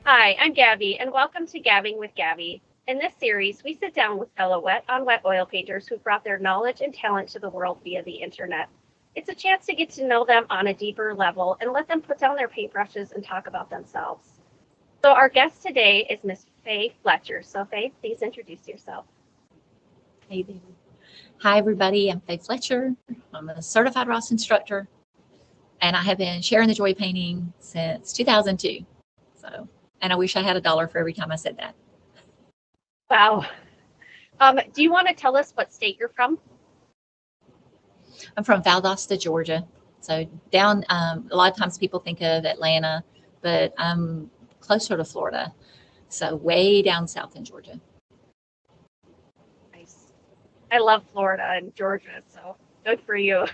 Hi, I'm Gabby, and welcome to Gabbing with Gabi. In this series, we sit down with fellow wet on wet oil painters who brought their knowledge and talent to the world via the internet. It's a chance to get to know them on a deeper level and let them put down their paintbrushes and talk about themselves. So, our guest today is Miss Faye Fletcher. So, Faye, please introduce yourself. Hey there. Hi, everybody. I'm Faye Fletcher. I'm a certified Ross instructor, and I have been sharing the joy of painting since 2002. And I wish I had $1 for every time I said that. Wow. Do you want to tell us what state you're from? I'm from Valdosta, Georgia. So down, a lot of times people think of Atlanta, but I'm closer to Florida. So way down south in Georgia. Nice. I love Florida and Georgia, so good for you.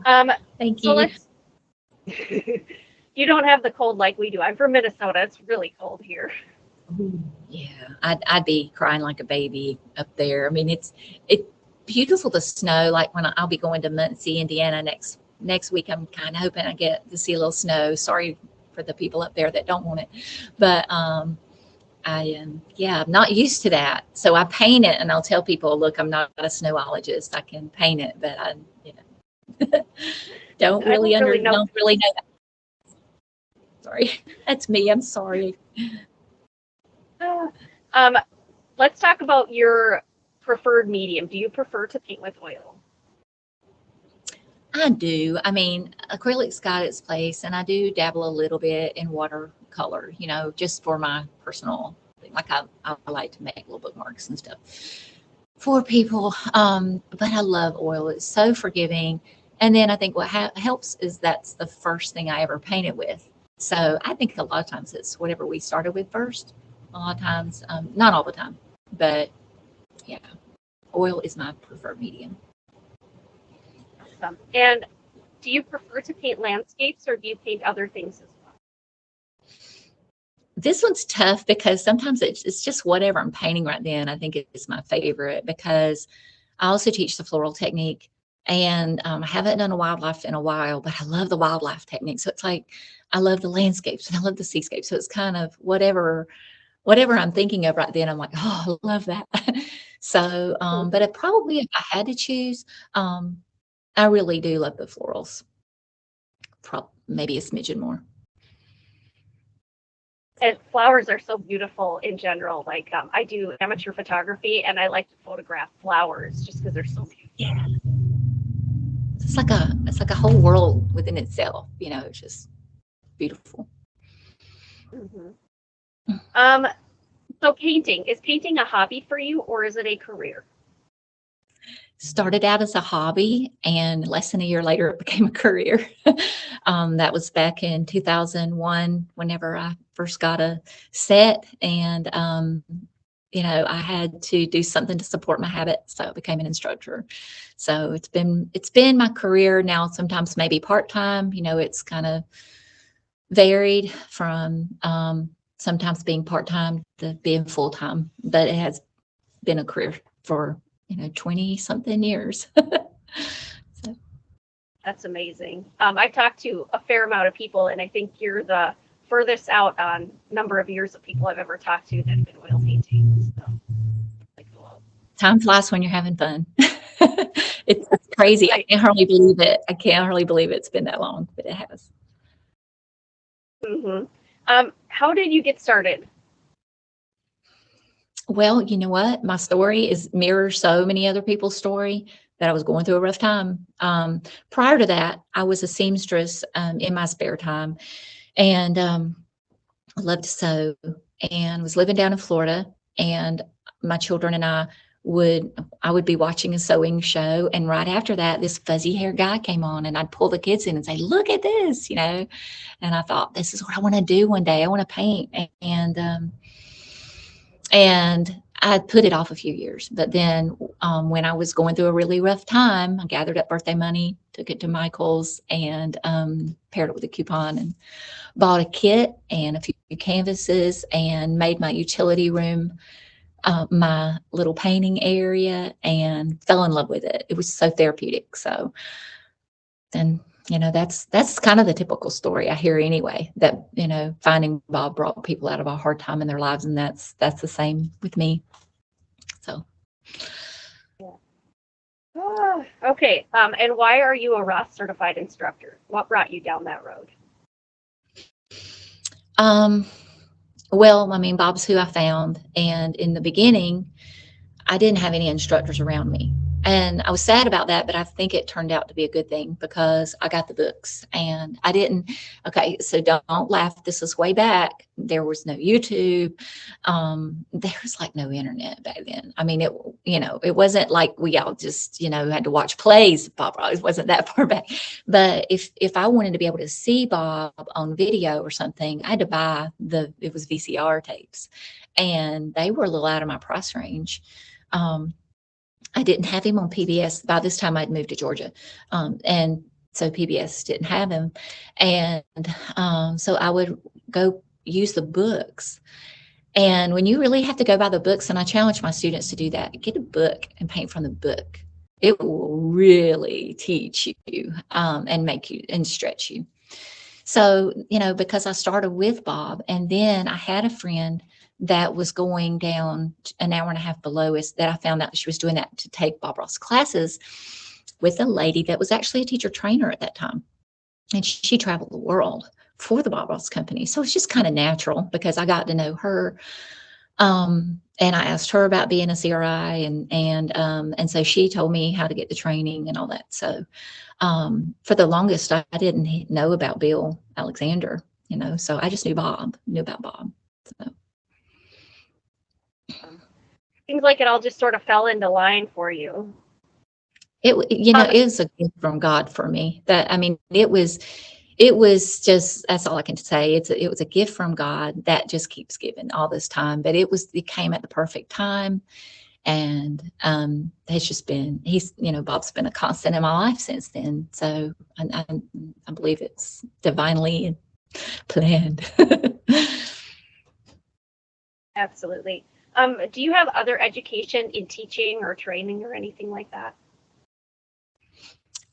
Thank So you. let's. You don't have the cold like we do. I'm from Minnesota. It's really cold here. Ooh, yeah, I'd be crying like a baby up there. I mean, it's beautiful to snow. Like when I'll be going to Muncie, Indiana next week. I'm kind of hoping I get to see a little snow. Sorry for the people up there that don't want it, but I am, yeah, I'm not used to that. So I paint it, and I'll tell people, look, I'm not a snowologist. I can paint it, but I, don't I really don't really know. don't really know that. Sorry, that's me. I'm sorry. Um, let's talk about your preferred medium. Do you prefer to paint with oil? I do. I mean, acrylic's got its place, and I do dabble a little bit in watercolor, just for my personal thing. Like I like to make little bookmarks and stuff for people. But I love oil. It's so forgiving. And then I think what helps is that's the first thing I ever painted with. So I think a lot of times it's whatever we started with first. A lot of times, not all the time, but yeah, oil is my preferred medium. Awesome. And do you prefer to paint landscapes or do you paint other things as well? This one's tough because sometimes it's just whatever I'm painting right then. I think it's my favorite because I also teach the floral technique, and I haven't done a wildlife in a while, but I love the wildlife technique. So it's like I love the landscapes and I love the seascapes. So it's kind of whatever I'm thinking of right then. I'm like, oh, I love that. So, but it probably, if I had to choose, I really do love the florals. Maybe a smidgen more. And flowers are so beautiful in general. Like I do amateur photography, and I like to photograph flowers just because they're so beautiful. Yeah. It's like a whole world within itself. It's just beautiful. Mm-hmm. So is painting a hobby for you, or is it a career? Started out as a hobby, and less than a year later, it became a career. That was back in 2001, whenever I first got a set, and I had to do something to support my habit, so I became an instructor. So it's been my career now. Sometimes maybe part time. It's kind of varied from sometimes being part time to being full time, but it has been a career for 20 something years. So. That's amazing. I've talked to a fair amount of people, and I think you're the furthest out on number of years of people I've ever talked to that have been oil painting. So, time flies when you're having fun. It's crazy. I can't hardly believe it. I can't hardly believe it's been that long, but it has. Mm-hmm. How did you get started? Well, you know what? My story mirrors so many other people's story that I was going through a rough time. Prior to that, I was a seamstress in my spare time, and I loved to sew, and was living down in Florida. And my children and I would be watching a sewing show, and right after that, this fuzzy hair guy came on, and I'd pull the kids in and say, "Look at this," And I thought, this is what I want to do one day. I want to paint, and I put it off a few years. But then when I was going through a really rough time, I gathered up birthday money, took it to Michael's, and paired it with a coupon and bought a kit and a few canvases and made my utility room my little painting area, and fell in love with it. It was so therapeutic. So And, that's kind of the typical story I hear anyway, that, finding Bob brought people out of a hard time in their lives. And that's the same with me. So. Okay. And why are you a Ross certified instructor? What brought you down that road? Well, I mean, Bob's who I found. And in the beginning, I didn't have any instructors around me. And I was sad about that, but I think it turned out to be a good thing because I got the books and I didn't. Okay, so don't laugh. This was way back. There was no YouTube. There was like no internet back then. I mean, it wasn't like we all just, had to watch plays. Bob Ross wasn't that far back. But if I wanted to be able to see Bob on video or something, I had to buy it was VCR tapes, and they were a little out of my price range. I didn't have him on PBS. By this time, I'd moved to Georgia. And so PBS didn't have him. And so I would go use the books. And when you really have to go by the books, and I challenge my students to do that, get a book and paint from the book. It will really teach you and make you and stretch you. So, because I started with Bob, and then I had a friend that was going down an hour and a half below us that I found out she was doing that to take Bob Ross classes with a lady that was actually a teacher trainer at that time. And she traveled the world for the Bob Ross company. So it's just kind of natural because I got to know her. And I asked her about being a CRI, and so she told me how to get the training and all that. So for the longest, I didn't know about Bill Alexander, so I just knew about Bob. So. Seems like it all just sort of fell into line for you. It was a gift from God for me. It was just, that's all I can say. It was a gift from God that just keeps giving all this time, but it came at the perfect time. And it's just been, Bob's been a constant in my life since then. So I believe it's divinely planned. Absolutely. Do you have other education in teaching or training or anything like that?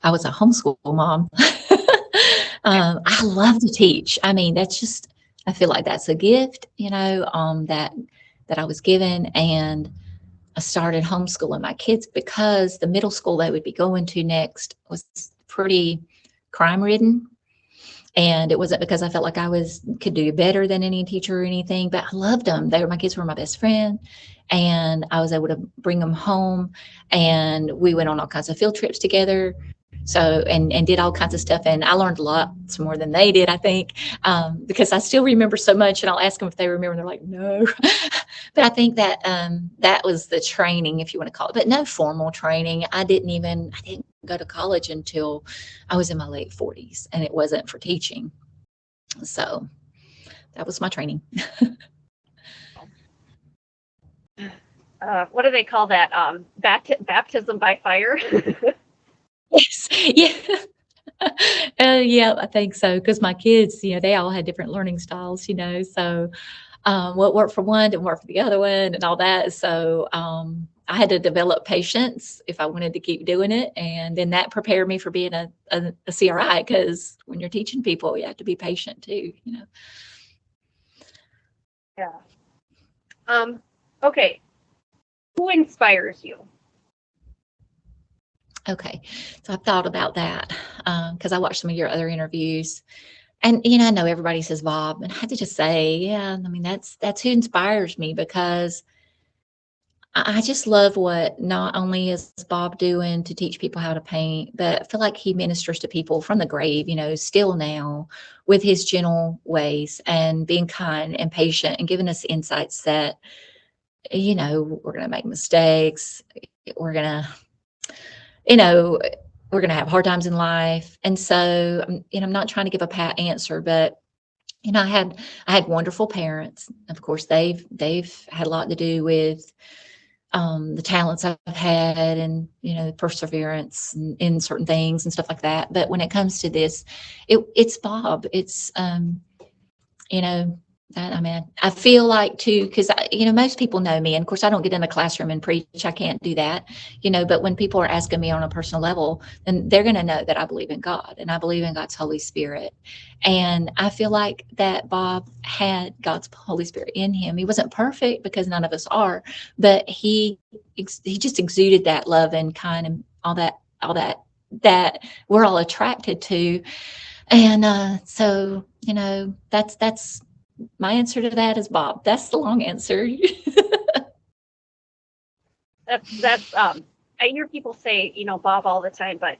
I was a homeschool mom. I love to teach. I mean, I feel like that's a gift, that I was given. And I started homeschooling my kids because the middle school they would be going to next was pretty crime ridden. And it wasn't because I felt like could do better than any teacher or anything, but I loved them. My kids were my best friend, and I was able to bring them home, and we went on all kinds of field trips together. So, and did all kinds of stuff. And I learned lots more than they did, I think, because I still remember so much, and I'll ask them if they remember, and they're like, no. But I think that that was the training, if you want to call it, but no formal training. I didn't go to college until I was in my late 40s, and it wasn't for teaching. So that was my training. What do they call that? Baptism by fire? Yes. Yeah. Yeah, I think so. Because my kids, they all had different learning styles, so what worked for one didn't work for the other one and all that. So I had to develop patience if I wanted to keep doing it. And then that prepared me for being a CRI, because when you're teaching people, you have to be patient too, Yeah. Okay. Who inspires you? Okay. So I've thought about that because I watched some of your other interviews. And, I know everybody says Bob, and I had to just say, yeah, I mean, that's who inspires me, because I just love what not only is Bob doing to teach people how to paint, but I feel like he ministers to people from the grave, still now, with his gentle ways and being kind and patient and giving us insights that, we're going to make mistakes. We're going to have hard times in life. And so, I'm not trying to give a pat answer, but, I had wonderful parents. Of course, they've had a lot to do with the talents I've had, and, perseverance in certain things and stuff like that. But when it comes to this, it's Bob. It's, I mean, I feel like too, because most people know me, and of course, I don't get in the classroom and preach. I can't do that, But when people are asking me on a personal level, then they're going to know that I believe in God and I believe in God's Holy Spirit. And I feel like that Bob had God's Holy Spirit in him. He wasn't perfect because none of us are, but he just exuded that love and kind and all that that we're all attracted to. And so, that's my answer to that is Bob. That's the long answer. That's I hear people say, Bob all the time, but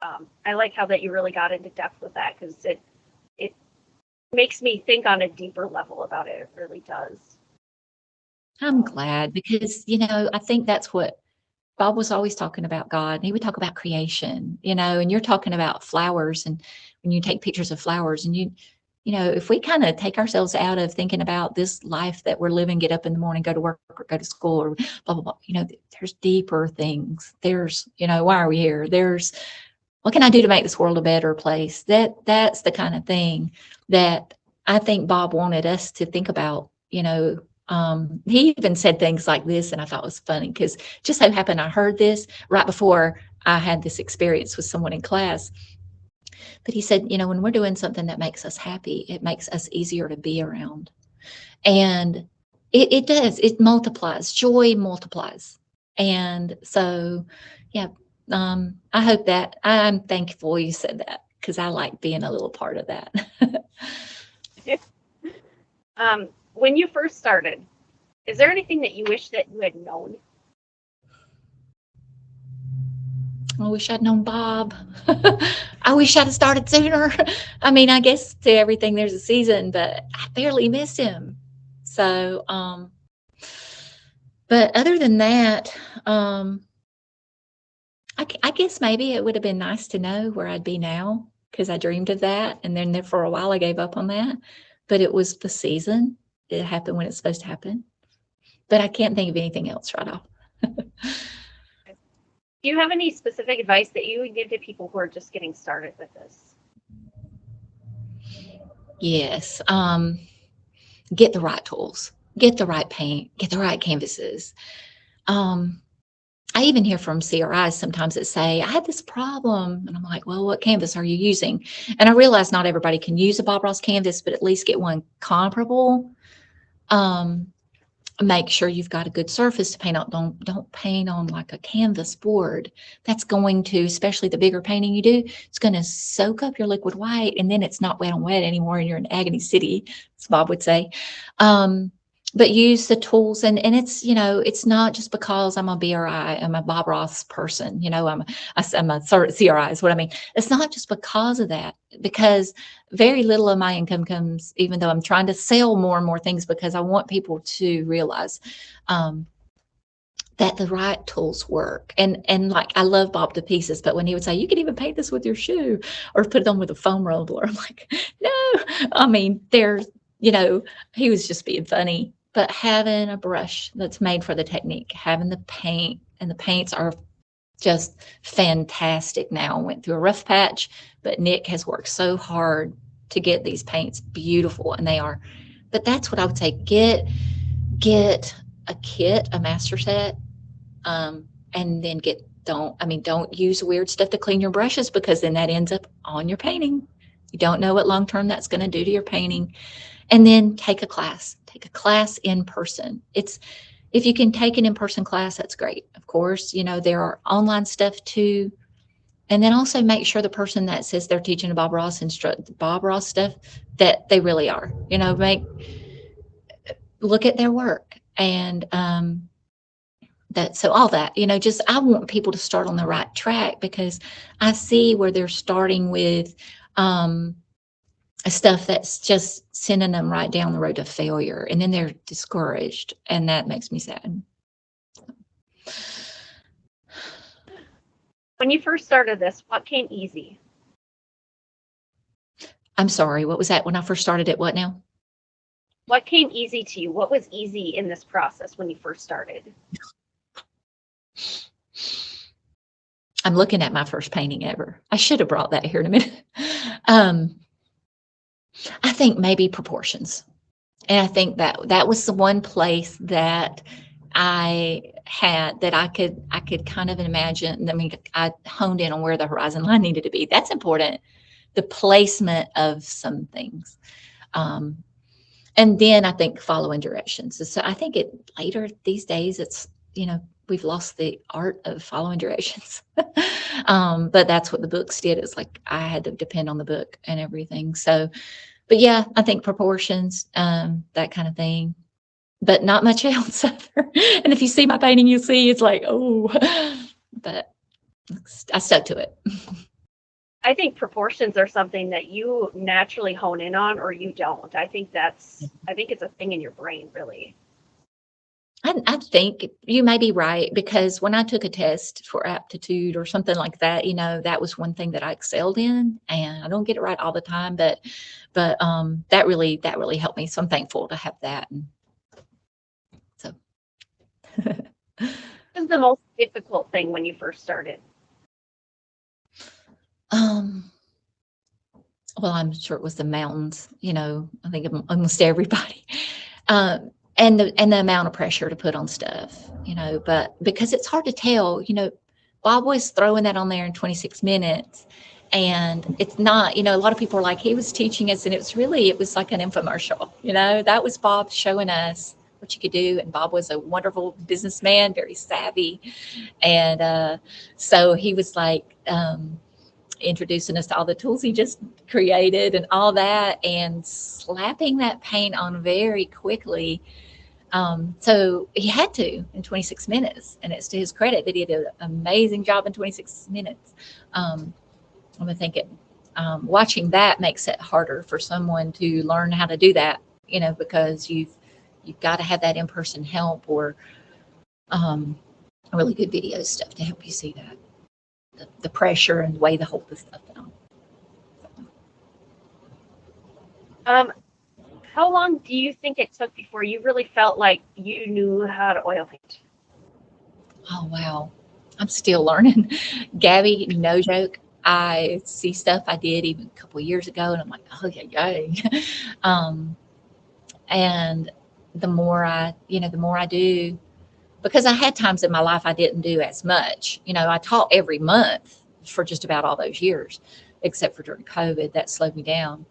I like how that you really got into depth with that, because it makes me think on a deeper level about it. It really does. I'm glad because, I think that's what Bob was always talking about God. And he would talk about creation, and you're talking about flowers. And when you take pictures of flowers and if we kind of take ourselves out of thinking about this life that we're living, get up in the morning, go to work or go to school or blah, blah, blah, there's deeper things. There's, why are we here? There's, what can I do to make this world a better place? That's the kind of thing that I think Bob wanted us to think about. He even said things like this, and I thought it was funny because just so happened I heard this right before I had this experience with someone in class. But he said, when we're doing something that makes us happy, it makes us easier to be around. And it does, it multiplies, joy multiplies. And so, yeah, I hope that I'm thankful you said that because I like being a little part of that. When you first started, is there anything that you wish that you had known? I wish I'd known Bob. I wish I'd have started sooner. I mean, I guess to everything there's a season, but I barely missed him. So, but other than that, I guess maybe it would have been nice to know where I'd be now because I dreamed of that. And then for a while I gave up on that, but it was the season. It happened when it's supposed to happen. But I can't think of anything else right off. Do you have any specific advice that you would give to people who are just getting started with this? Yes. Get the right tools, get the right paint, get the right canvases. I even hear from CRIs sometimes that say, I had this problem. And I'm like, well, what canvas are you using? And I realize not everybody can use a Bob Ross canvas, but at least get one comparable. Make sure you've got a good surface to paint on. Don't paint on like a canvas board. That's going to, especially the bigger painting you do, it's going to soak up your liquid white, and then it's not wet on wet anymore, and you're in Agony City, as Bob would say. But use the tools, and it's, it's not just because I'm a BRI, I'm a Bob Ross person, I'm a CRI is what I mean. It's not just because of that, because very little of my income comes, even though I'm trying to sell more and more things, because I want people to realize that the right tools work. And like, I love Bob to pieces, but when he would say, you can even paint this with your shoe or put it on with a foam roller, I'm like, no, I mean, he was just being funny. But having a brush that's made for the technique, having the paint, and the paints are just fantastic now. Went through a rough patch, but Nick has worked so hard to get these paints beautiful, and they are. But that's what I would say, get a kit, a master set, and then don't use weird stuff to clean your brushes, because then that ends up on your painting. You don't know what long term that's going to do to your painting. And then take a class in person. If you can take an in-person class, that's great. Of course, there are online stuff too. And then also make sure the person that says they're teaching Bob Ross stuff, that they really are, look at their work. And so all that, just, I want people to start on the right track, because I see where they're starting with stuff that's just sending them right down the road to failure, and then they're discouraged, and that makes me sad. When you first started this, what came easy? I'm sorry, what was that? When I first started it, what now? What came easy to you? What was easy in this process when you first started? I'm looking at my first painting ever. I should have brought that here in a minute. I think maybe proportions. And I think that was the one place that I had that I could kind of imagine. I mean, I honed in on where the horizon line needed to be. That's important. The placement of some things. Um, and then I think following directions. So I think it later these days it's, we've lost the art of following directions. But that's what the books did. It's like I had to depend on the book and everything. So, but yeah, I think proportions, that kind of thing, but not much else. And if you see my painting, you'll see it's like, oh, but I stuck to it. I think proportions are something that you naturally hone in on or you don't. I think it's a thing in your brain, really. I think you may be right, because when I took a test for aptitude or something like that, that was one thing that I excelled in, and I don't get it right all the time, but that really helped me. So I'm thankful to have that. And so, What was the most difficult thing when you first started? um, well, I'm sure it was the mountains. I think almost everybody. And the amount of pressure to put on stuff, but because it's hard to tell, Bob was throwing that on there in 26 minutes, and it's not, a lot of people are like, he was teaching us, and it was like an infomercial, that was Bob showing us what you could do. And Bob was a wonderful businessman, very savvy. And so he was like, introducing us to all the tools he just created and all that, and slapping that paint on very quickly. So he had to in 26 minutes, and it's to his credit that he did an amazing job in 26 minutes. I'm thinking, watching that makes it harder for someone to learn how to do that, because you've got to have that in-person help, or really good video stuff to help you see that the pressure and the way to hold the stuff down. How long do you think it took before you really felt like you knew how to oil paint? Oh wow, I'm still learning. Gabby, no joke. I see stuff I did even a couple of years ago, and I'm like, oh yeah. And the more I do, because I had times in my life I didn't do as much. I taught every month for just about all those years, except for during COVID, that slowed me down.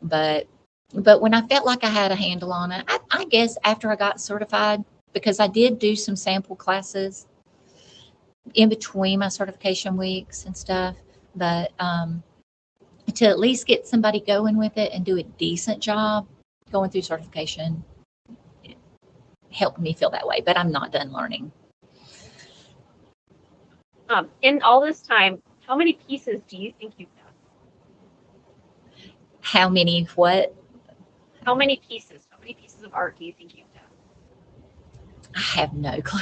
But when I felt like I had a handle on it, I guess after I got certified, because I did do some sample classes in between my certification weeks and stuff, but to at least get somebody going with it and do a decent job going through certification, it helped me feel that way. But I'm not done learning. In all this time, how many pieces do you think you've done? How many what? How many pieces of art do you think you've done? I have no clue.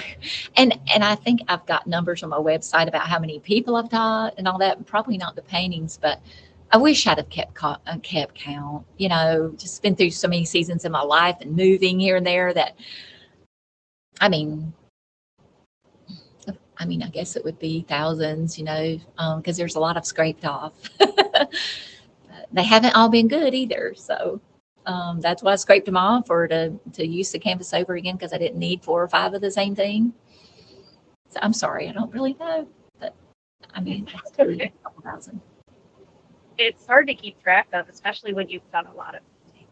And I think I've got numbers on my website about how many people I've taught and all that. Probably not the paintings, but I wish I'd have kept count. Just been through so many seasons in my life and moving here and there that, I mean, I guess it would be thousands, because there's a lot of scraped off. They haven't all been good either. So that's why I scraped them off, or to use the canvas over again, because I didn't need 4 or 5 of the same thing. So I'm sorry, I don't really know, but it's really a couple thousand. It's hard to keep track of, especially when you've done a lot of things.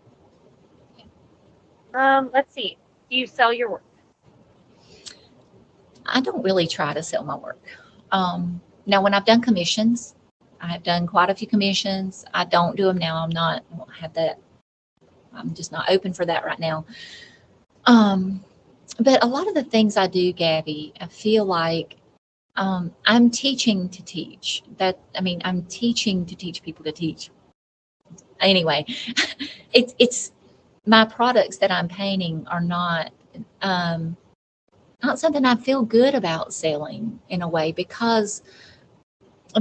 Let's see. Do you sell your work? I don't really try to sell my work. Now, when I've done commissions, I have done quite a few commissions. I don't do them now. I don't have that. I'm just not open for that right now. But a lot of the things I do, Gabby, I feel like I'm teaching to teach. I'm teaching to teach people to teach. Anyway, it's my products that I'm painting are not something I feel good about selling in a way, because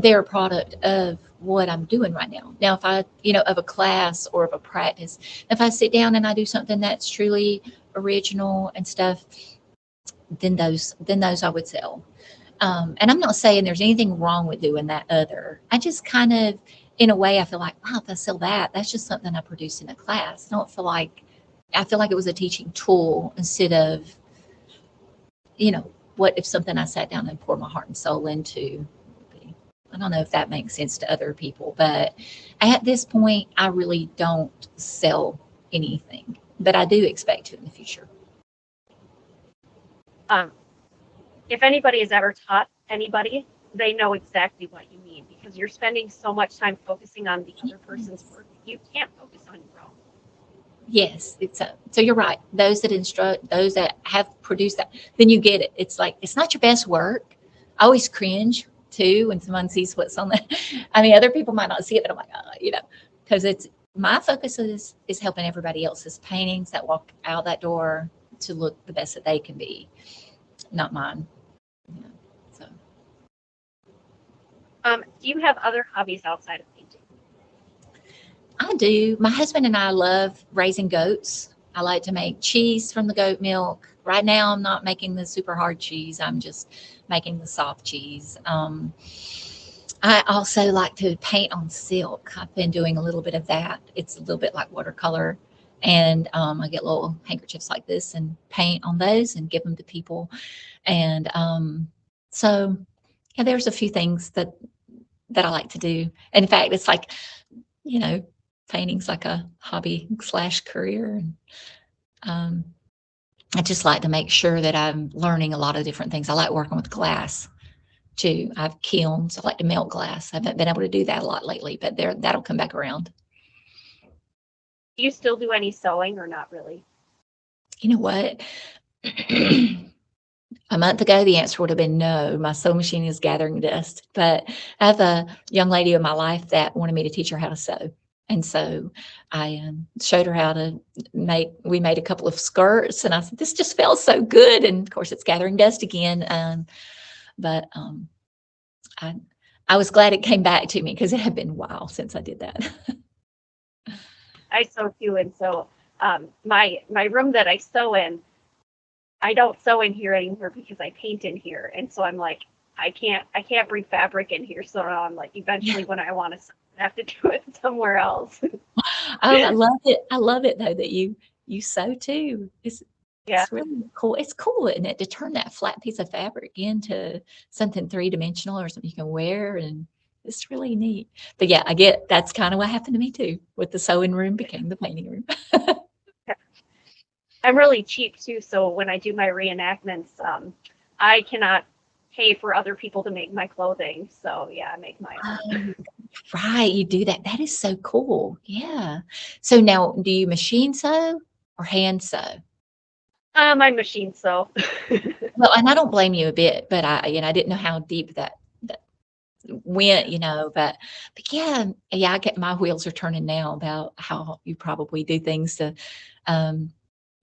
they're a product of what I'm doing right now. Now, if I, of a class or of a practice, if I sit down and I do something that's truly original and stuff, then those I would sell. And I'm not saying there's anything wrong with doing that other. I just kind of, in a way, I feel like, wow, if I sell that, that's just something I produced in a class. I don't feel like I feel like it was a teaching tool instead of, what if something I sat down and poured my heart and soul into. I don't know if that makes sense to other people, but at this point, I really don't sell anything, but I do expect to in the future. If anybody has ever taught anybody, they know exactly what you mean, because you're spending so much time focusing on the other person's work, you can't focus on your own. Yes, so you're right. Those that instruct, those that have produced that, then you get it. It's like, it's not your best work. I always cringe too when someone sees what's on the, I mean, other people might not see it, but I'm like, because it's, my focus is helping everybody else's paintings that walk out that door to look the best that they can be, not mine. So. Do you have other hobbies outside of painting? I do. My husband and I love raising goats. I like to make cheese from the goat milk. Right now, I'm not making the super hard cheese. I'm just making the soft cheese. I also like to paint on silk. I've been doing a little bit of that. It's a little bit like watercolor. And I get little handkerchiefs like this and paint on those and give them to people. And so, yeah, there's a few things that I like to do. And in fact, it's like, painting's like a hobby / career. And I just like to make sure that I'm learning a lot of different things. I like working with glass too. I have kilns. I like to melt glass. I haven't been able to do that a lot lately, but that'll come back around. Do you still do any sewing or not really? You know what? A month ago, the answer would have been no. My sewing machine is gathering dust. But I have a young lady in my life that wanted me to teach her how to sew. And so I showed her how to we made a couple of skirts, and I said, this just felt so good. And of course, it's gathering dust again. But I was glad it came back to me because it had been a while since I did that. I sew too. And so my room that I sew in, I don't sew in here anymore because I paint in here. And so I'm like, I can't bring fabric in here. So now I'm like, eventually when I want to sew, I have to do it somewhere else. I love it. I love it though that you sew too. It's really cool. It's cool, isn't it, to turn that flat piece of fabric into something 3-dimensional or something you can wear, and it's really neat. But yeah, I get that's kind of what happened to me too. With the sewing room became the painting room. I'm really cheap too, so when I do my reenactments, I cannot pay for other people to make my clothing. So yeah, I make my own. Right, you do that. That is so cool. Yeah. So now, do you machine sew or hand sew? My machine sew. Well, and I don't blame you a bit, but I didn't know how deep that went, but yeah, I get my wheels are turning now about how you probably do things to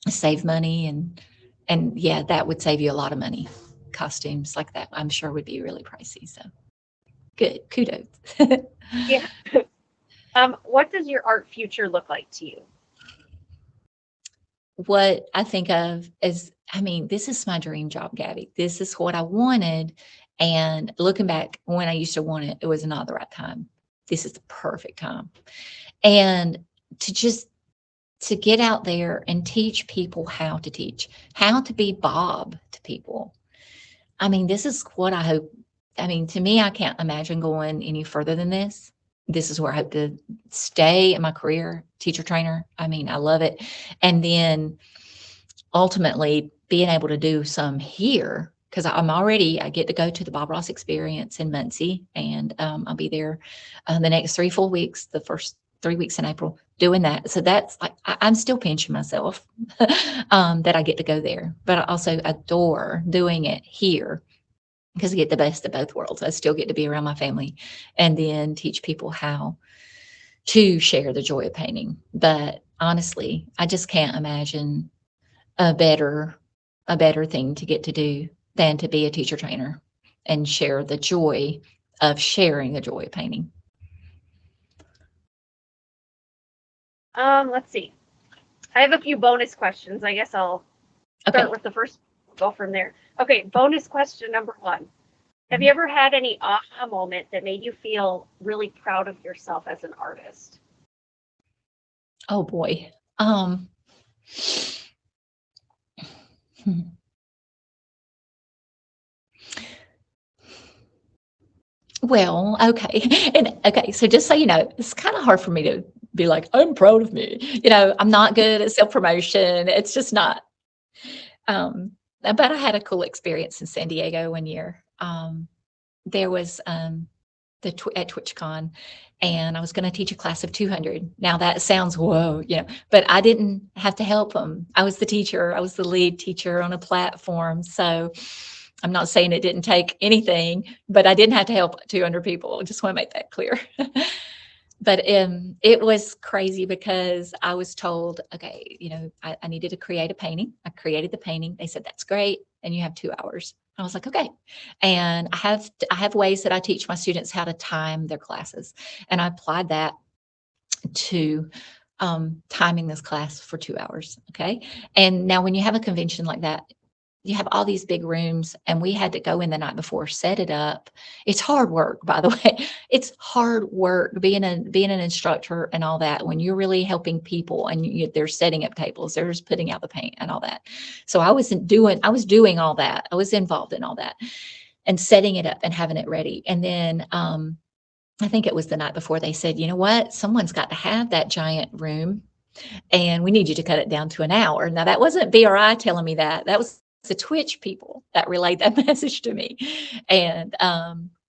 save money, and yeah, that would save you a lot of money. Costumes like that, I'm sure, would be really pricey. So good, kudos. Yeah. What does your art future look like to you? What I think of is, this is my dream job, Gabby. This is what I wanted. And looking back when I used to want it, it was not the right time. This is the perfect time. And to get out there and teach people how to teach, how to be Bob to people. This is what I hope. To me, I can't imagine going any further than this. This is where I hope to stay in my career, teacher trainer. I love it. And then ultimately being able to do some here, because I get to go to the Bob Ross experience in Muncie, and I'll be there the next 3 full weeks, the first 3 weeks in April, doing that. So that's like, I'm still pinching myself that I get to go there, but I also adore doing it here because I get the best of both worlds. I still get to be around my family and then teach people how to share the joy of painting. But honestly, I just can't imagine a better thing to get to do than to be a teacher trainer and share the joy of sharing the joy of painting. Let's see. I have a few bonus questions. I guess I'll start with the first, go from there. Okay, bonus question number 1. Have you ever had any aha moment that made you feel really proud of yourself as an artist? Oh boy. Hmm. Well, okay. And okay, so just so you know, it's kind of hard for me to be like, I'm proud of me. I'm not good at self-promotion. It's just not. Um, but I had a cool experience in San Diego one year. There was at TwitchCon, and I was going to teach a class of 200. Now that sounds whoa, but I didn't have to help them. I was the teacher. I was the lead teacher on a platform. So I'm not saying it didn't take anything, but I didn't have to help 200 people. I just want to make that clear. But it was crazy because I was told, okay, I needed to create a painting. I created the painting. They said, that's great. And you have 2 hours. I was like, okay. And I have ways that I teach my students how to time their classes. And I applied that to timing this class for 2 hours. Okay. And now when you have a convention like that, you have all these big rooms, and we had to go in the night before, set it up. It's hard work, by the way. It's hard work being an instructor and all that, when you're really helping people and they're setting up tables, they're just putting out the paint and all that. So I was doing all that. I was involved in all that and setting it up and having it ready. And then I think it was the night before, they said, you know what, someone's got to have that giant room, and we need you to cut it down to an hour. Now that wasn't BRI telling me that. That was the Twitch people that relayed that message to me. And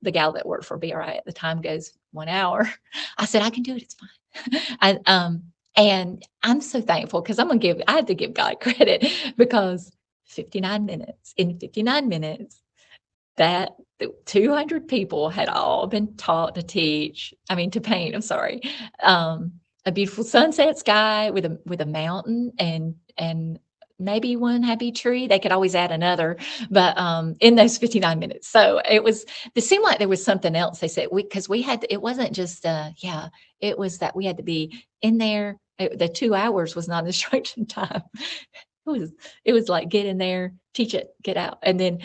the gal that worked for BRI at the time goes, 1 hour. I said, I can do it. It's fine. And I'm so thankful, because I have to give God credit, because 59 minutes, in 59 minutes, that 200 people had all been taught to to paint, I'm sorry, a beautiful sunset sky with a mountain and maybe one happy tree. They could always add another, but in those 59 minutes. So it seemed like there was something else. They said, because we had to, it wasn't just it was that we had to be in there. The 2 hours was not instruction time. It was like, get in there, teach it, get out. And then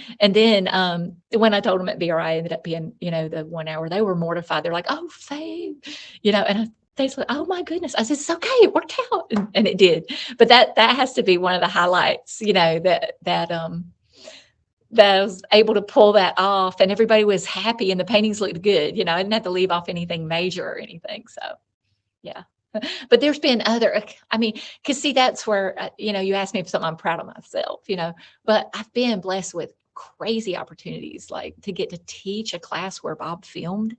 when I told them at BRI, ended up being, the 1 hour, they were mortified. They're like, oh, Faye, they said, oh my goodness. I said, it's okay, it worked out. And it did. But that has to be one of the highlights, that I was able to pull that off, and everybody was happy and the paintings looked good. I didn't have to leave off anything major or anything. So yeah. But there's been because see, that's where, you asked me if something I'm proud of myself, but I've been blessed with crazy opportunities, like to get to teach a class where Bob filmed,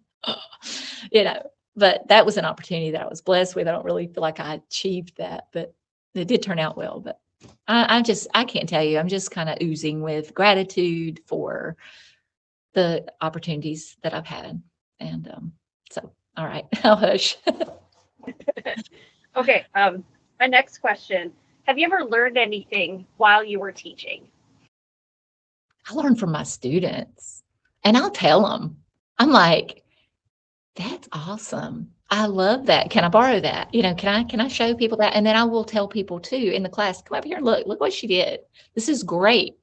but that was an opportunity that I was blessed with. I don't really feel like I achieved that, but it did turn out well. But I can't tell you, I'm just kind of oozing with gratitude for the opportunities that I've had. And so, all right, I'll hush. Okay. My next question. Have you ever learned anything while you were teaching? I learn from my students, and I'll tell them. I'm like, that's awesome. I love that. Can I borrow that? Can I show people that? And then I will tell people too in the class, come over here and look what she did. This is great.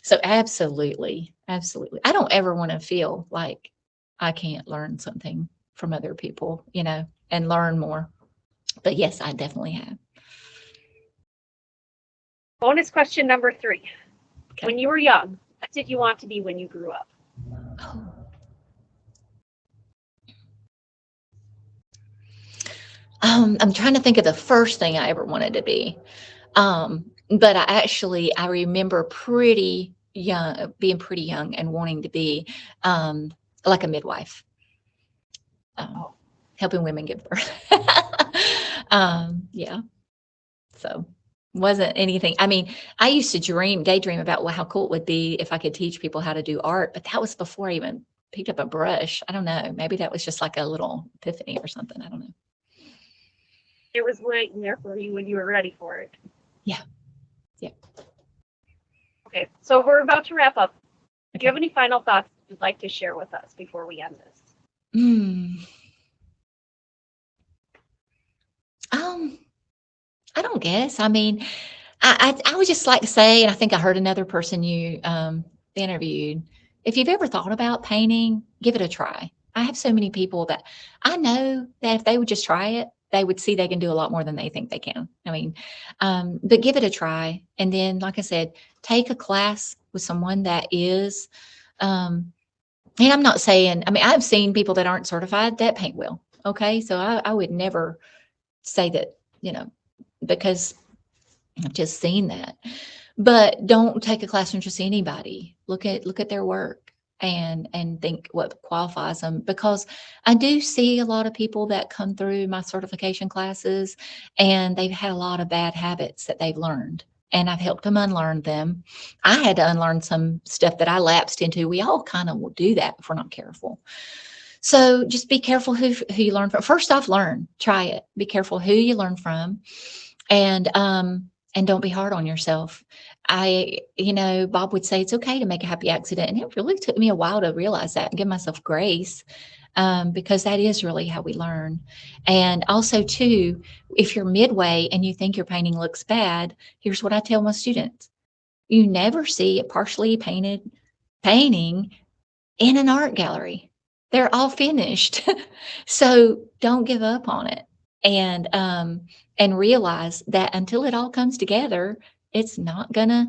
So absolutely. Absolutely. I don't ever want to feel like I can't learn something from other people, and learn more. But yes, I definitely have. Bonus question number 3. Okay. When you were young, what did you want to be when you grew up? Oh. I'm trying to think of the first thing I ever wanted to be. But I remember being pretty young and wanting to be like a midwife, helping women give birth. Yeah. So wasn't anything. I used to daydream about how cool it would be if I could teach people how to do art, but that was before I even picked up a brush. I don't know. Maybe that was just like a little epiphany or something. I don't know. It was waiting there for you when you were ready for it. Yeah. Yeah. Okay, so we're about to wrap up. Do you have any final thoughts you'd like to share with us before we end this? I don't guess. I would just like to say, and I think I heard another person you interviewed, if you've ever thought about painting, give it a try. I have so many people that I know that if they would just try it, they would see they can do a lot more than they think they can. I mean, but give it a try. And then, like I said, take a class with someone that is, and I'm not saying, I mean, I've seen people that aren't certified that paint well. Okay. So I would never say that, because I've just seen that. But don't take a class from just anybody. Look at their work and think what qualifies them, because I do see a lot of people that come through my certification classes and they've had a lot of bad habits that they've learned, and I've helped them unlearn them. I had to unlearn some stuff that I lapsed into. We all kind of will do that if we're not careful. So just be careful who you learn from. First off, try it. Be careful who you learn from, and don't be hard on yourself. Bob would say it's okay to make a happy accident. And it really took me a while to realize that and give myself grace, because that is really how we learn. And also too, if you're midway and you think your painting looks bad, here's what I tell my students. You never see a partially painted painting in an art gallery. They're all finished. So don't give up on it. And realize that until it all comes together, it's not gonna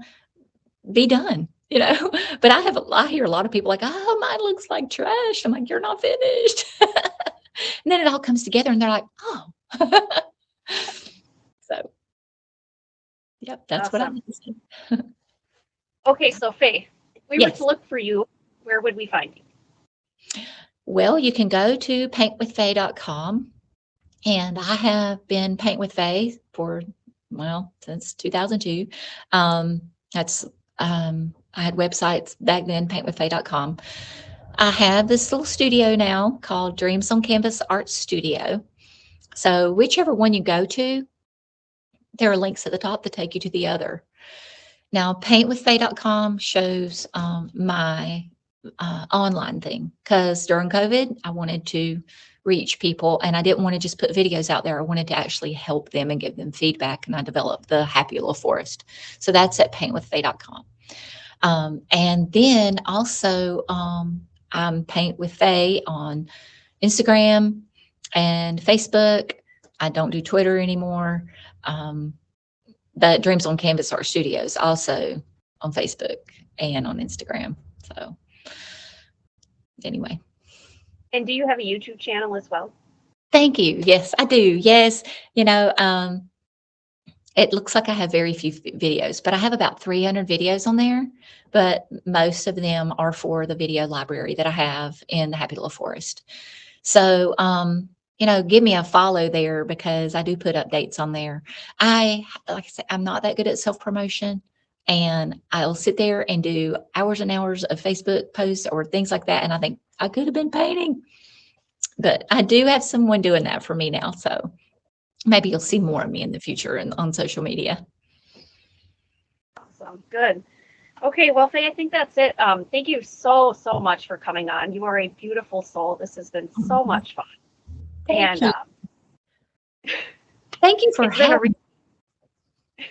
be done, But I hear a lot of people like, oh, mine looks like trash. I'm like, you're not finished. And then it all comes together and they're like, oh. So, yep, that's Awesome. what I'm saying. Okay, so Faye, if we were Yes. to look for you, where would we find you? Well, you can go to paintwithfaye.com. And I have been Paint with Faye since 2002. I had websites back then, paintwithfaye.com. I have this little studio now called Dreams on Canvas Art Studio. So whichever one you go to, there are links at the top that take you to the other. Now, paintwithfaye.com shows my online thing, because during COVID, I wanted to reach people and I didn't want to just put videos out there. I wanted to actually help them and give them feedback. And I developed the Happy Little Forest. So that's at paintwithfaye.com. And then also I'm Paint with Faye on Instagram and Facebook. I don't do Twitter anymore. But Dreams on Canvas Art Studios also on Facebook and on Instagram. So anyway. And do you have a YouTube channel as well? Thank you. Yes, I do. Yes. It looks like I have very few videos, but I have about 300 videos on there. But most of them are for the video library that I have in the Happy Little Forest. So, give me a follow there, because I do put updates on there. Like I said, I'm not that good at self-promotion, and I'll sit there and do hours and hours of Facebook posts or things like that. And I think I could have been painting, but I do have someone doing that for me now. So maybe you'll see more of me in the future and on social media. Awesome. Good. Okay, well, Faye, I think that's it. Thank you so much for coming on. You are a beautiful soul. This has been so much fun. Thank you. Thank you for having me.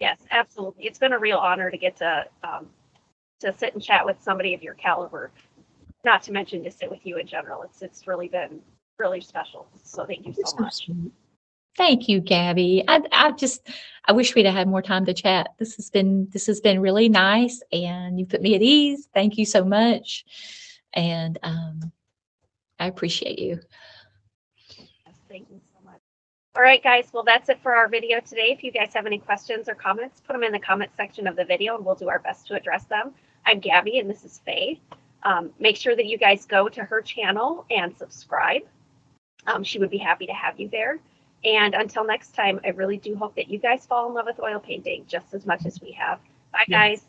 Yes, absolutely. It's been a real honor to get to sit and chat with somebody of your caliber. Not to mention to sit with you in general. It's really been really special. So thank you so much. Thank you, Gabi. I wish we'd have had more time to chat. This has been really nice, and you put me at ease. Thank you so much. And I appreciate you. Yes, thank you so much. All right, guys. Well, that's it for our video today. If you guys have any questions or comments, put them in the comment section of the video and we'll do our best to address them. I'm Gabi and this is Faye. Make sure that you guys go to her channel and subscribe. She would be happy to have you there. And until next time, I really do hope that you guys fall in love with oil painting just as much as we have. Bye, guys.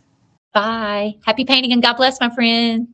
Bye. Happy painting and God bless, my friend.